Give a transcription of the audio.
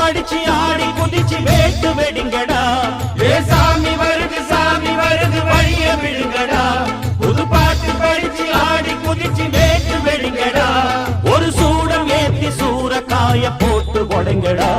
படிச்சு ஆடி குதிச்சு வேட்டு வெடிங்கடா. சாமி வருது வழிய விடுங்கடா. புது பாட்டு படிச்சு ஆடி குதிச்சு வேட்டு வெடிங்கடா. ஒரு சூடம் ஏத்தி சூறக்காய போட்டு கொடைங்கடா.